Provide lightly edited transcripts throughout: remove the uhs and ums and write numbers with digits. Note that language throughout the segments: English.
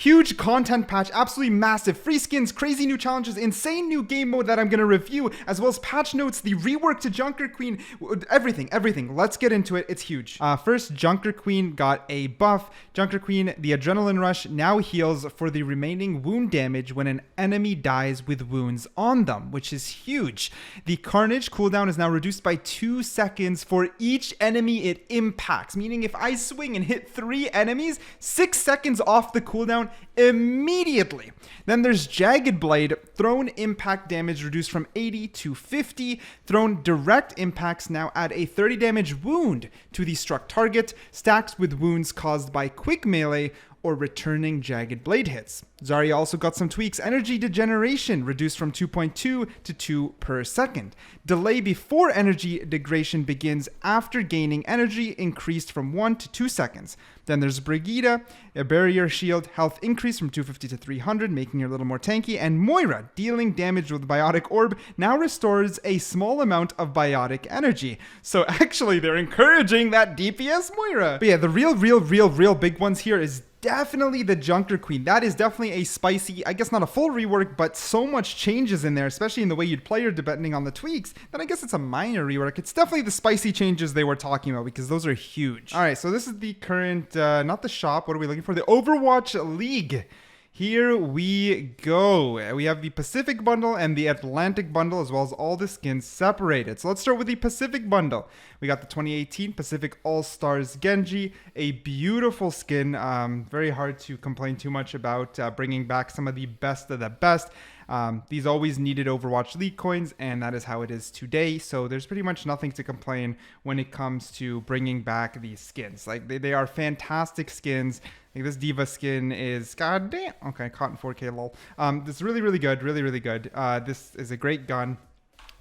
Huge content patch, absolutely massive, free skins, crazy new challenges, insane new game mode that I'm going to review, as well as patch notes, the rework to Junker Queen, everything. Let's get into it. It's huge. First, Junker Queen got a buff. Junker Queen, the Adrenaline Rush, now heals for the remaining wound damage when an enemy dies with wounds on them, which is huge. The Carnage cooldown is now reduced by 2 seconds for each enemy it impacts, meaning if I swing and hit 3 enemies, 6 seconds off the cooldown immediately. Then there's Jagged Blade, thrown impact damage reduced from 80 to 50. Thrown direct impacts now add a 30 damage wound to the struck target, stacks with wounds caused by quick melee or returning Jagged Blade hits. Zarya also got some tweaks. Energy degeneration reduced from 2.2 to 2 per second. Delay before energy degradation begins after gaining energy increased from 1 to 2 seconds. Then there's Brigida, a barrier shield, health increase from 250 to 300, making her a little more tanky. And Moira, dealing damage with Biotic Orb, now restores a small amount of biotic energy. So actually they're encouraging that DPS Moira. But yeah, the real big ones here is definitely the Junker Queen. That is definitely a spicy, I guess not a full rework, but so much changes in there, especially in the way you'd play her depending on the tweaks, that I guess it's a minor rework. It's definitely the spicy changes they were talking about because those are huge. All right, so this is the current, not the shop. What are we looking for? The Overwatch League. Here we go. We have the Pacific bundle and the Atlantic bundle, as well as all the skins separated. So let's start with the Pacific bundle. We got the 2018 Pacific All-Stars Genji, a beautiful skin. Very hard to complain too much about, bringing back some of the best of the best. These always needed Overwatch League coins, and that is how it is today. So there's pretty much nothing to complain when it comes to bringing back these skins. Like they are fantastic skins. Like this Diva skin is goddamn okay. Cotton 4K lol. This is really good. Really good. This is a great gun.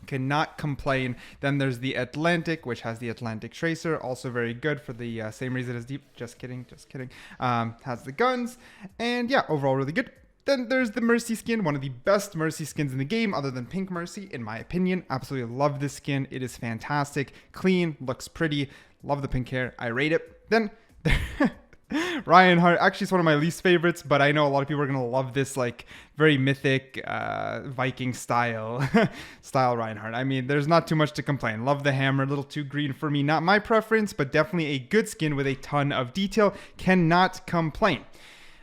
Cannot complain. Then there's the Atlantic, which has the Atlantic Tracer, also very good for the same reason as Deep. Just kidding. Has the guns, and yeah, overall really good. Then there's the Mercy skin, one of the best Mercy skins in the game, other than Pink Mercy, in my opinion. Absolutely love this skin. It is fantastic, clean, looks pretty. Love the pink hair. I rate it. Then Reinhardt, actually it's one of my least favorites, but I know a lot of people are going to love this, like, very mythic Viking style Reinhardt. I mean, there's not too much to complain. Love the hammer, a little too green for me. Not my preference, but definitely a good skin with a ton of detail. Cannot complain.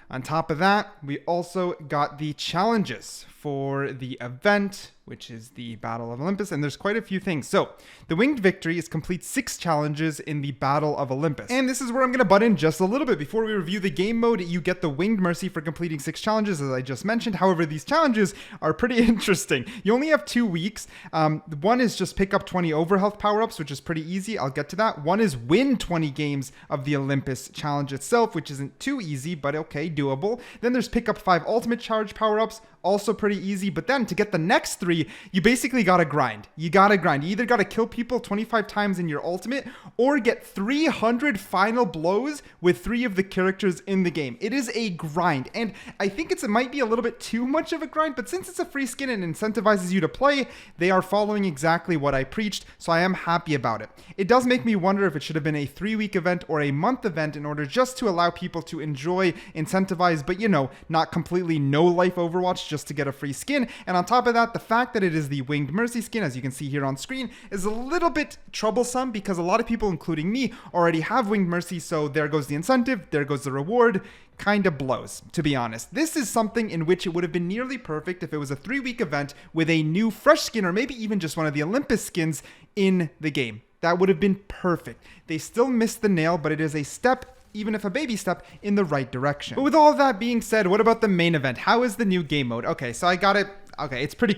On top of that, we also got the challenges for the event, which is the Battle of Olympus, and there's quite a few things. So, the Winged Victory is complete 6 challenges in the Battle of Olympus. And this is where I'm going to butt in just a little bit. Before we review the game mode, you get the Winged Mercy for completing 6 challenges, as I just mentioned. However, these challenges are pretty interesting. You only have 2 weeks. One is just pick up 20 overhealth power-ups, which is pretty easy. I'll get to that. One is win 20 games of the Olympus challenge itself, which isn't too easy, but okay, doable. Then there's pick up 5 ultimate charge power-ups, also pretty easy. But then to get the next 3, you basically gotta grind. You either gotta kill people 25 times in your ultimate or get 300 final blows with 3 of the characters in the game. It is a grind, and I think it might be a little bit too much of a grind, but since it's a free skin and incentivizes you to play, they are following exactly what I preached, so I am happy about it. It does make me wonder if it should have been a 3-week event or a month event in order just to allow people to enjoy, incentivize, but you know, not completely no life Overwatch just to get a free skin. And on top of that, the fact that it is the Winged Mercy skin, as you can see here on screen, is a little bit troublesome because a lot of people, including me, already have Winged Mercy, so there goes the incentive, there goes the reward. Kind of blows, to be honest. This is something in which it would have been nearly perfect if it was a 3-week event with a new fresh skin, or maybe even just one of the Olympus skins in the game. That would have been perfect. They still missed the nail, but it is a step, even if a baby step, in the right direction. But with all of that being said, what about the main event? How is the new game mode? Okay, so I got it. Okay, it's pretty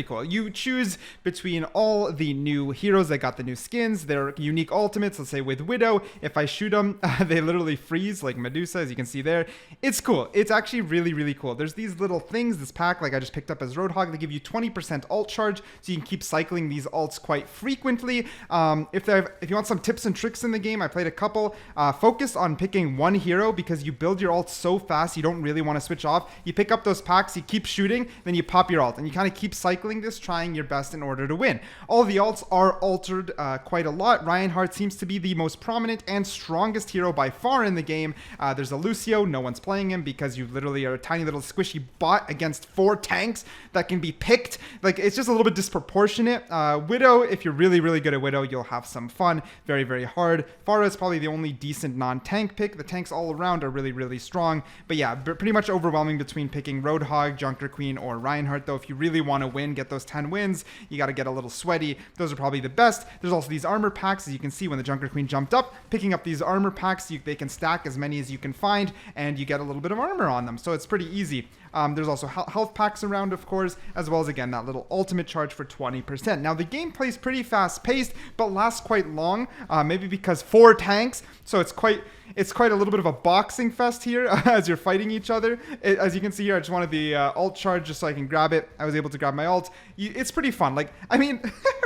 cool. You choose between all the new heroes that got the new skins, their unique ultimates. Let's say with Widow, if I shoot them, they literally freeze, like Medusa, as you can see there. It's cool. It's actually really cool. There's these little things, this pack, like I just picked up as Roadhog, they give you 20% ult charge, so you can keep cycling these ults quite frequently. If you want some tips and tricks in the game, I played a couple. Focus on picking one hero because you build your ult so fast, you don't really want to switch off. You pick up those packs, you keep shooting, then you pop your your alt, and you kind of keep cycling this, trying your best in order to win. All the alts are altered quite a lot. Reinhardt seems to be the most prominent and strongest hero by far in the game. There's a Lucio, no one's playing him because you literally are a tiny little squishy bot against 4 tanks that can be picked. Like, it's just a little bit disproportionate. Widow, if you're really, really good at Widow, you'll have some fun. Very, very hard. Pharah is probably the only decent non-tank pick. The tanks all around are really, really strong. But yeah, pretty much overwhelming between picking Roadhog, Junker Queen, or Reinhardt, though. If you really want to win, get those 10 wins, you got to get a little sweaty. Those are probably the best. There's also these armor packs, as you can see when the Junker Queen jumped up. Picking up these armor packs, they can stack as many as you can find, and you get a little bit of armor on them. So it's pretty easy. There's also health packs around, of course, as well as, again, that little ultimate charge for 20%. Now, the gameplay is pretty fast-paced, but lasts quite long, maybe because 4 tanks, so it's quite a little bit of a boxing fest here as you're fighting each other. As you can see here, I just wanted the ult charge just so I can grab it. I was able to grab my ult. It's pretty fun. Like, I mean,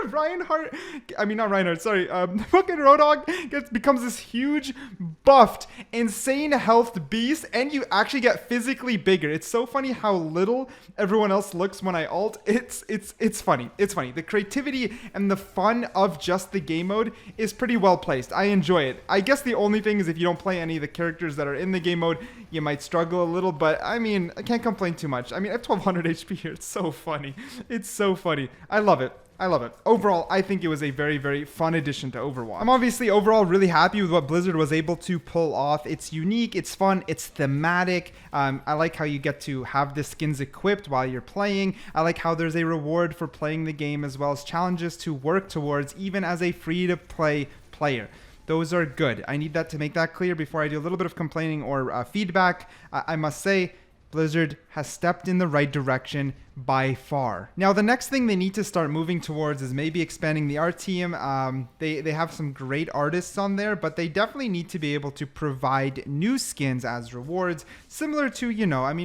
not Reinhardt, sorry. Fucking Roadhog becomes this huge, buffed, insane health beast, and you actually get physically bigger. It's so funny how little everyone else looks when I ult. It's funny. It's funny. The creativity and the fun of just the game mode is pretty well placed. I enjoy it. I guess the only thing is if you don't play any of the characters that are in the game mode, you might struggle a little, but I mean, I can't complain too much. I mean, I have 1200 HP here. It's so funny. It's so funny. I love it. I love it. Overall, I think it was a very, very fun addition to Overwatch. I'm obviously overall really happy with what Blizzard was able to pull off. It's unique, it's fun, it's thematic. I like how you get to have the skins equipped while you're playing. I like how there's a reward for playing the game as well as challenges to work towards even as a free-to-play player. Those are good. I need that to make that clear before I do a little bit of complaining or feedback. I must say, Blizzard has stepped in the right direction by far. Now, the next thing they need to start moving towards is maybe expanding the art team. They have some great artists on there, but they definitely need to be able to provide new skins as rewards, similar to,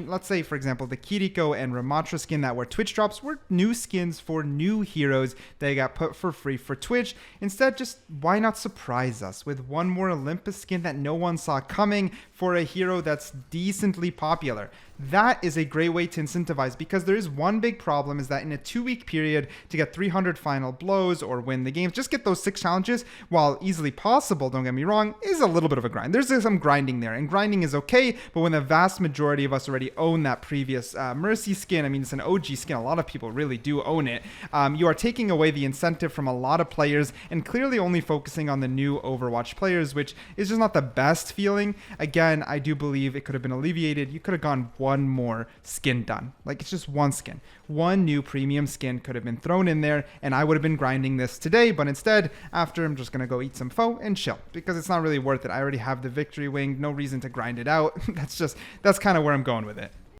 let's say, for example, the Kiriko and Ramatra skin that were Twitch drops were new skins for new heroes that got put for free for Twitch. Instead, just why not surprise us with one more Olympus skin that no one saw coming for a hero that's decently popular? That is a great way to incentivize, because there is one big problem, is that in a 2-week period to get 300 final blows or win the games, just get those 6 challenges, while easily possible, don't get me wrong, is a little bit of a grind. There's some grinding there, and grinding is okay, but when the vast majority of us already own that previous Mercy skin, I mean, it's an OG skin, a lot of people really do own it, you are taking away the incentive from a lot of players and clearly only focusing on the new Overwatch players, which is just not the best feeling. Again, I do believe it could have been alleviated. You could have gone one more skin done. Like, it's just one skin. One new premium skin could have been thrown in there, and I would have been grinding this today, but instead, after, I'm just going to go eat some pho and chill, because it's not really worth it. I already have the victory wing. No reason to grind it out. That's kind of where I'm going with it.